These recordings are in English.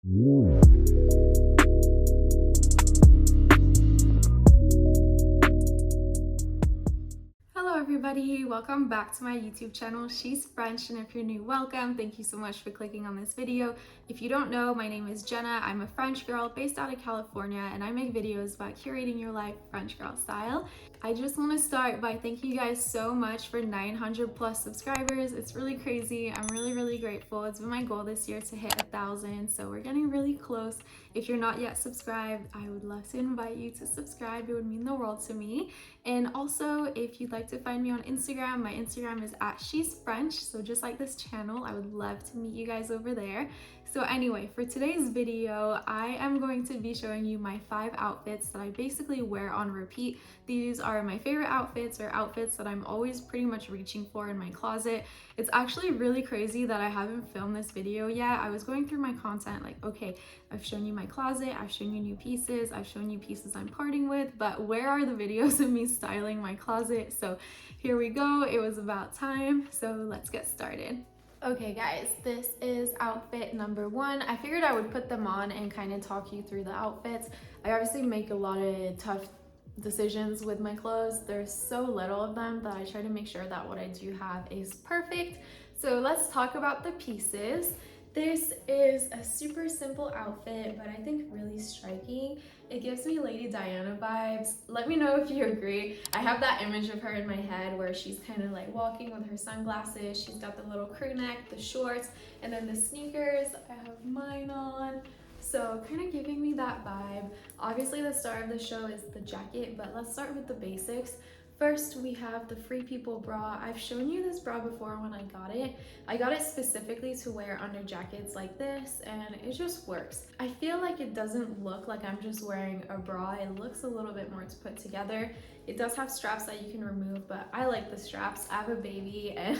Hello everybody, welcome back to my YouTube channel. She's French, and if you're new, welcome. Thank you so much for clicking on this video. If you don't know, my name is Jenna. I'm a French girl based out of California, and I make videos about curating your life French girl style. I just want to start by thanking you guys so much for 900 plus subscribers. It's really crazy. I'm really grateful. It's been my goal this year to hit 1,000, so we're getting really close. If you're not yet subscribed, I would love to invite you to subscribe. It would mean the world to me. And also, if you'd like to find me on Instagram, my Instagram is @shesfrench. So just like this channel, I would love to meet you guys over there. So anyway, for today's video, I am going to be showing you my 5 outfits that I basically wear on repeat. These are my favorite outfits, or outfits that I'm always pretty much reaching for in my closet. It's actually really crazy that I haven't filmed this video yet. I was going through my content like, okay, I've shown you my closet, I've shown you new pieces, I've shown you pieces I'm parting with, but where are the videos of me styling my closet? So here we go. It was about time. So let's get started. Okay guys, this is outfit number 1. I figured I would put them on and kind of talk you through the outfits. I obviously make a lot of tough decisions with my clothes. There's so little of them that I try to make sure that what I do have is perfect. So let's talk about the pieces. This is a super simple outfit, but I think really striking. It gives me Lady Diana vibes. Let me know if you agree. I have that image of her in my head where she's kind of like walking with her sunglasses. She's got the little crew neck, the shorts, and then the sneakers. I have mine on. So kind of giving me that vibe. Obviously the star of the show is the jacket, but let's start with the basics. First, we have the Free People bra. I've shown you this bra before when I got it. I got it specifically to wear under jackets like this, and it just works. I feel like it doesn't look like I'm just wearing a bra. It looks a little bit more to put together. It does have straps that you can remove, but I like the straps. I have a baby and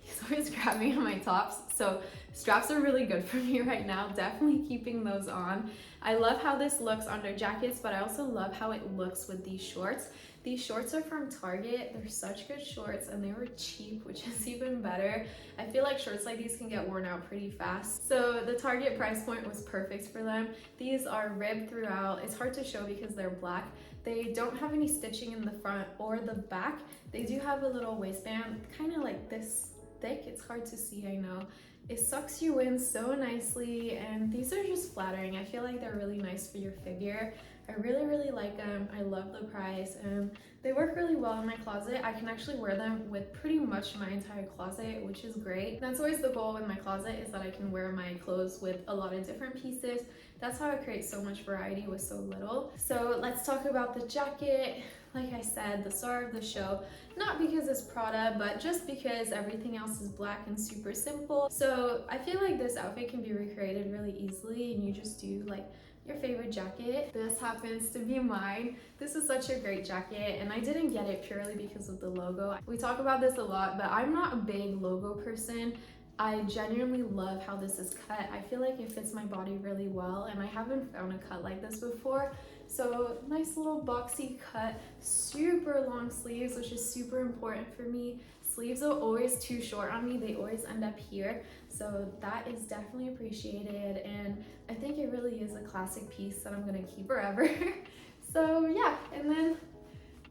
he's always grabbing at my tops, so straps are really good for me right now. Definitely keeping those on. I love how this looks under jackets, but I also love how it looks with these shorts. These shorts are from Target. They're such good shorts, and they were cheap, which is even better. I feel like shorts like these can get worn out pretty fast, so the Target price point was perfect for them. These are ribbed throughout. It's hard to show because they're black. They don't have any stitching in the front or the back. They do have a little waistband, kind of like this thick. It's hard to see, I know. It sucks you in so nicely, and these are just flattering. I feel like they're really nice for your figure. I really like them. I love the price, and they work really well in my closet. I can actually wear them with pretty much my entire closet, which is great. That's always the goal with my closet, is that I can wear my clothes with a lot of different pieces. That's how I create so much variety with so little. So let's talk about the jacket. Like I said, the star of the show, not because it's Prada, but just because everything else is black and super simple. So I feel like this outfit can be recreated really easily, and you just do like your favorite jacket. This happens to be mine. This is such a great jacket, and I didn't get it purely because of the logo. We talk about this a lot, but I'm not a big logo person. I genuinely love how this is cut. I feel like it fits my body really well, and I haven't found a cut like this before. So nice little boxy cut, super long sleeves, which is super important for me. Sleeves are always too short on me. They always end up here. So that is definitely appreciated, and I think it really is a classic piece that I'm gonna keep forever. So yeah, and then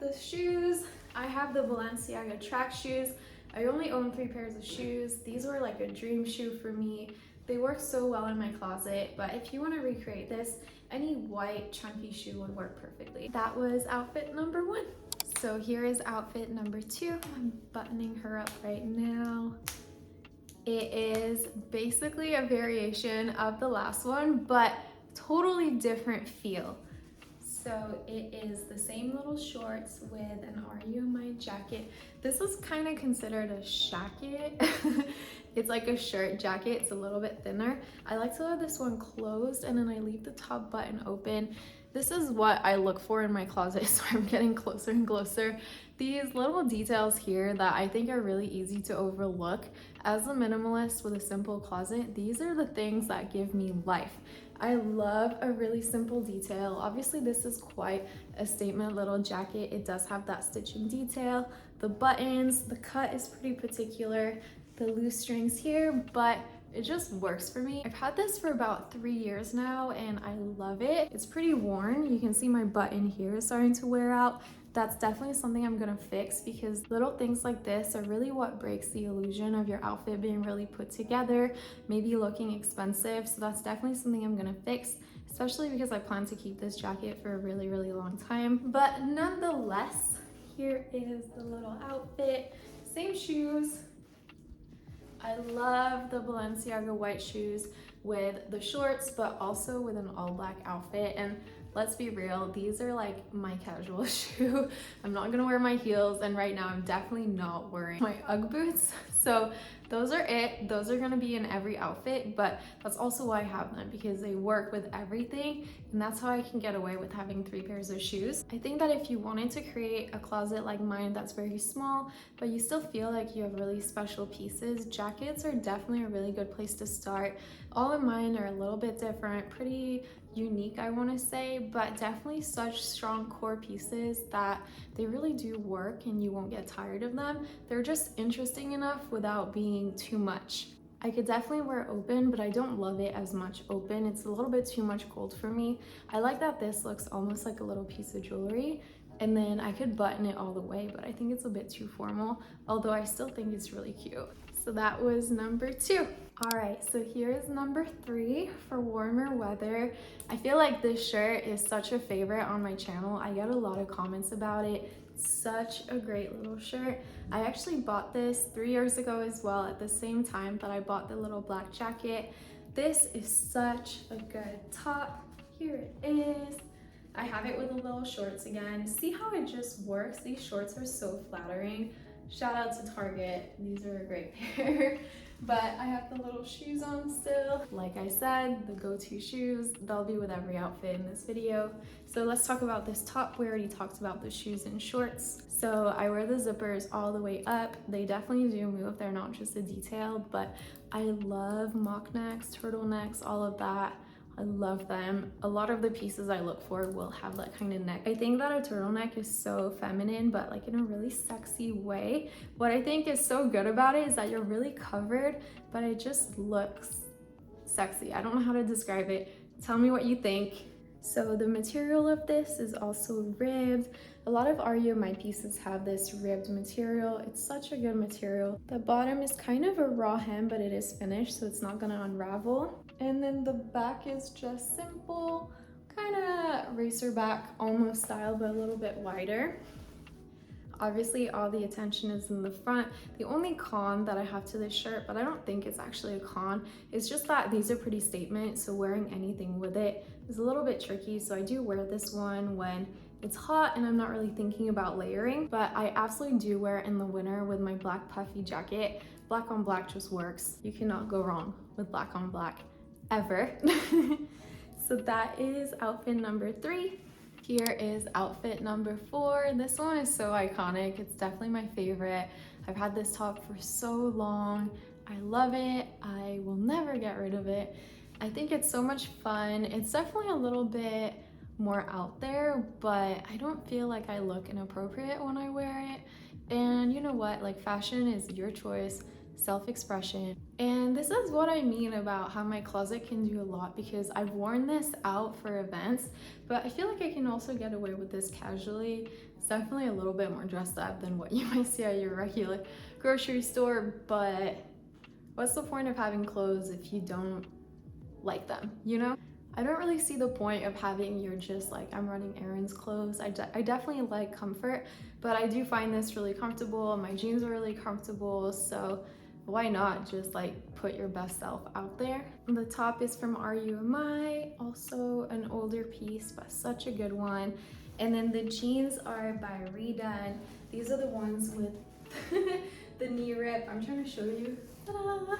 the shoes. I have the Balenciaga track shoes. I only own 3 pairs of shoes. These were like a dream shoe for me. They work so well in my closet, but if you want to recreate this, any white chunky shoe would work perfectly. That was outfit number 1. So here is outfit number 2. I'm buttoning her up right now. It is basically a variation of the last one, but totally different feel. So it is the same little shorts with an Are You My jacket. This is kind of considered a shacket. It's like a shirt jacket. It's a little bit thinner. I like to have this one closed, and then I leave the top button open. This is what I look for in my closet, so I'm getting closer and closer. These little details here that I think are really easy to overlook. As a minimalist with a simple closet, these are the things that give me life. I love a really simple detail. Obviously, this is quite a statement little jacket. It does have that stitching detail. The buttons, the cut is pretty particular. The loose strings here, but it just works for me. I've had this for about 3 years now and I love it. It's pretty worn. You can see my button here is starting to wear out. That's definitely something I'm gonna fix because little things like this are really what breaks the illusion of your outfit being really put together, maybe looking expensive. So that's definitely something I'm gonna fix, especially because I plan to keep this jacket for a really, really long time. But nonetheless, here is the little outfit. Same shoes. I love the Balenciaga white shoes with the shorts, but also with an all black outfit. And let's be real, these are like my casual shoe. I'm not gonna wear my heels, and right now I'm definitely not wearing my Ugg boots. So those are it. Those are gonna be in every outfit, but that's also why I have them, because they work with everything, and that's how I can get away with having 3 pairs of shoes. I think that if you wanted to create a closet like mine that's very small, but you still feel like you have really special pieces, jackets are definitely a really good place to start. All of mine are a little bit different, pretty unique, I want to say, but definitely such strong core pieces that they really do work and you won't get tired of them. They're just interesting enough without being too much. I could definitely wear open, but I don't love it as much open. It's a little bit too much gold for me. I like that this looks almost like a little piece of jewelry, and then I could button it all the way, but I think it's a bit too formal, although I still think it's really cute. So that was number 2. All right, so here's number 3 for warmer weather. I feel like this shirt is such a favorite on my channel. I get a lot of comments about it. It's such a great little shirt. I actually bought this 3 years ago as well, at the same time that I bought the little black jacket. This is such a good top. Here it is. I have it with the little shorts again. See how it just works? These shorts are so flattering. Shout out to Target. These are a great pair. But I have the little shoes on still. Like I said, the go-to shoes, they'll be with every outfit in this video. So let's talk about this top. We already talked about the shoes and shorts. So I wear the zippers all the way up. They definitely do move. They're not just a detail, but I love mock necks, turtlenecks, all of that. I love them. A lot of the pieces I look for will have that kind of neck. I think that a turtleneck is so feminine, but like in a really sexy way. What I think is so good about it is that you're really covered, but it just looks sexy. I don't know how to describe it. Tell me what you think. So the material of this is also ribbed. A lot of my pieces have this ribbed material. It's such a good material. The bottom is kind of a raw hem, but it is finished, so it's not gonna unravel. And then the back is just simple, kind of racer back almost style, but a little bit wider. Obviously, all the attention is in the front. The only con that I have to this shirt, but I don't think it's actually a con, is just that these are pretty statement, so wearing anything with it is a little bit tricky. So I do wear this one when it's hot and I'm not really thinking about layering, but I absolutely do wear it in the winter with my black puffy jacket. Black on black just works. You cannot go wrong with black on black, ever. So that is outfit number 3. Here is outfit number 4. This one is so iconic. It's definitely my favorite. I've had this top for so long. I love it. I will never get rid of it. I think it's so much fun. It's definitely a little bit more out there, but I don't feel like I look inappropriate when I wear it. And you know what? Like, fashion is your choice, self-expression. And this is what I mean about how my closet can do a lot, because I've worn this out for events, but I feel like I can also get away with this casually. It's definitely a little bit more dressed up than what you might see at your regular grocery store, but what's the point of having clothes if you don't like them, you know? I don't really see the point of having your just like, I'm running errands clothes. I definitely like comfort, but I do find this really comfortable. My jeans are really comfortable, so why not just like put your best self out there? The top is from RUMI, also an older piece, but such a good one. And then the jeans are by Redone. These are the ones with the knee rip. I'm trying to show you. Ta-da!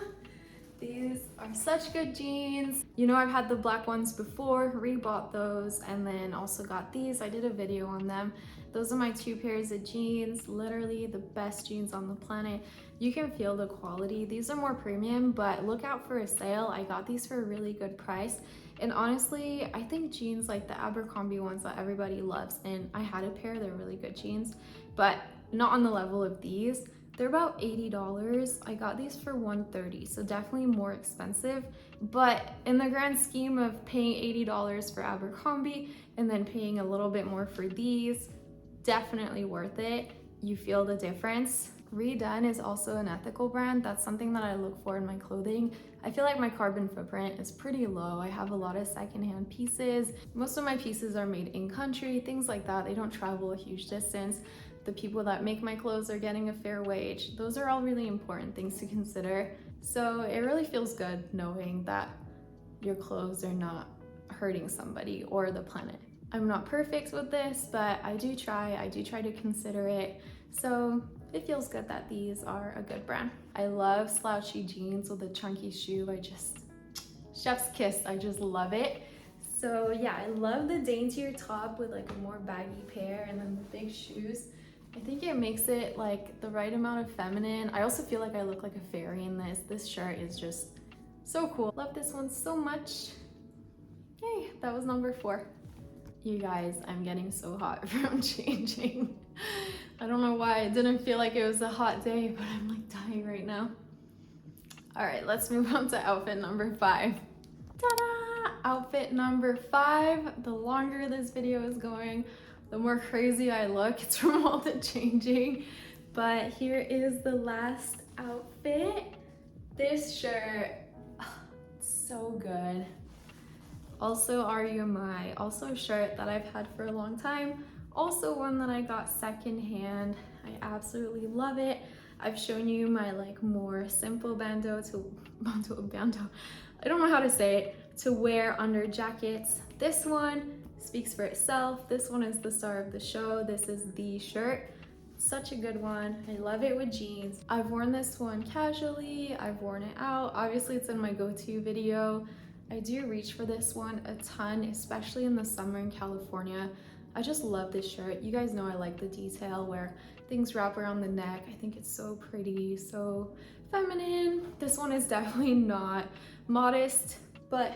These are such good jeans. You know, I've had the black ones before, rebought those, and then also got these. I did a video on them. Those are my 2 pairs of jeans, literally the best jeans on the planet. You can feel the quality. These are more premium, but look out for a sale. I got these for a really good price. And honestly, I think jeans like the Abercrombie ones that everybody loves, and I had a pair, they're really good jeans, but not on the level of these. They're about $80. I got these for $130, so definitely more expensive. But in the grand scheme of paying $80 for Abercrombie and then paying a little bit more for these, definitely worth it. You feel the difference. Redone is also an ethical brand. That's something that I look for in my clothing. I feel like my carbon footprint is pretty low. I have a lot of secondhand pieces. Most of my pieces are made in country, things like that. They don't travel a huge distance. The people that make my clothes are getting a fair wage. Those are all really important things to consider. So it really feels good knowing that your clothes are not hurting somebody or the planet. I'm not perfect with this, but I do try to consider it. So it feels good that these are a good brand. I love slouchy jeans with a chunky shoe. Chef's kiss, I just love it. So yeah, I love the daintier top with like a more baggy pair and then the big shoes. I think it makes it like the right amount of feminine. I also feel like I look like a fairy in this. This shirt is just so cool. Love this one so much. Yay, that was number 4. You guys, I'm getting so hot from changing. I don't know why, it didn't feel like it was a hot day, but I'm like dying right now. All right, let's move on to outfit number 5. Ta-da! Outfit number 5. The longer this video is going, the more crazy I look. It's from all the changing. But here is the last outfit. This shirt, it's so good. Also RUMI, also a shirt that I've had for a long time. Also one that I got secondhand. I absolutely love it. I've shown you my like more simple bandeau. I don't know how to say it, to wear under jackets. This one speaks for itself. This one is the star of the show. This is the shirt. Such a good one. I love it with jeans. I've worn this one casually. I've worn it out. Obviously it's in my go-to video. I do reach for this one a ton, especially in the summer in California. I just love this shirt. You guys know I like the detail where things wrap around the neck. I think it's so pretty, so feminine. This one is definitely not modest, but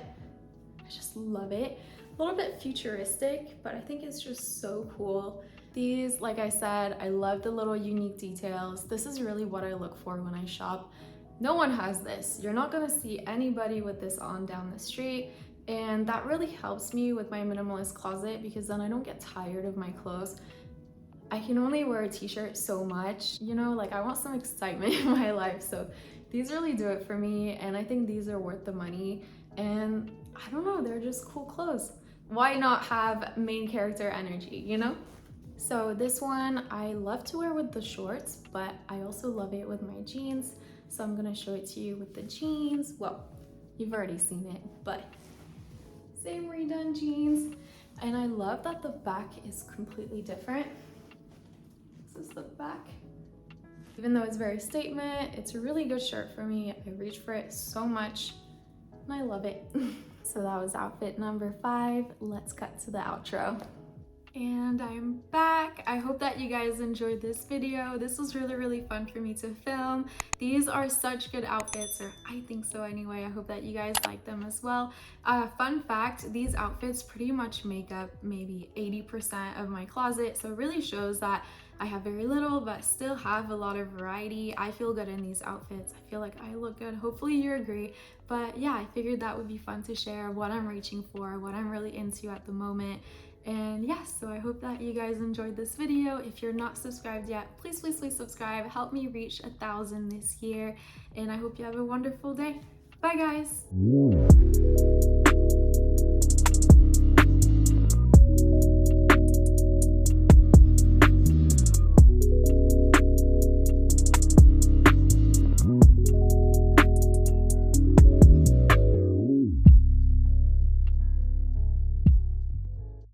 I just love it. A little bit futuristic, but I think it's just so cool. These, like I said, I love the little unique details. This is really what I look for when I shop. No one has this. You're not gonna see anybody with this on down the street. And that really helps me with my minimalist closet because then I don't get tired of my clothes. I can only wear a t-shirt so much, you know, like I want some excitement in my life. So these really do it for me. And I think these are worth the money. And I don't know, they're just cool clothes. Why not have main character energy, you know? So this one I love to wear with the shorts, but I also love it with my jeans. So I'm gonna show it to you with the jeans. Well, you've already seen it, but same redone jeans. And I love that the back is completely different. This is the back. Even though it's very statement, it's a really good shirt for me. I reach for it so much and I love it. So that was outfit number 5. Let's cut to the outro. And I'm back. I hope that you guys enjoyed this video. This was really fun for me to film. These are such good outfits, or I think so anyway. I hope that you guys like them as well. Fun fact, these outfits pretty much make up maybe 80% of my closet, so it really shows that I have very little but still have a lot of variety. I feel good in these outfits. I feel like I look good. Hopefully you agree. But yeah, I figured that would be fun to share what I'm reaching for, what I'm really into at the moment. And yes, so I hope that you guys enjoyed this video. If you're not subscribed yet, please subscribe. Help me reach 1,000 this year. And I hope you have a wonderful day. Bye guys.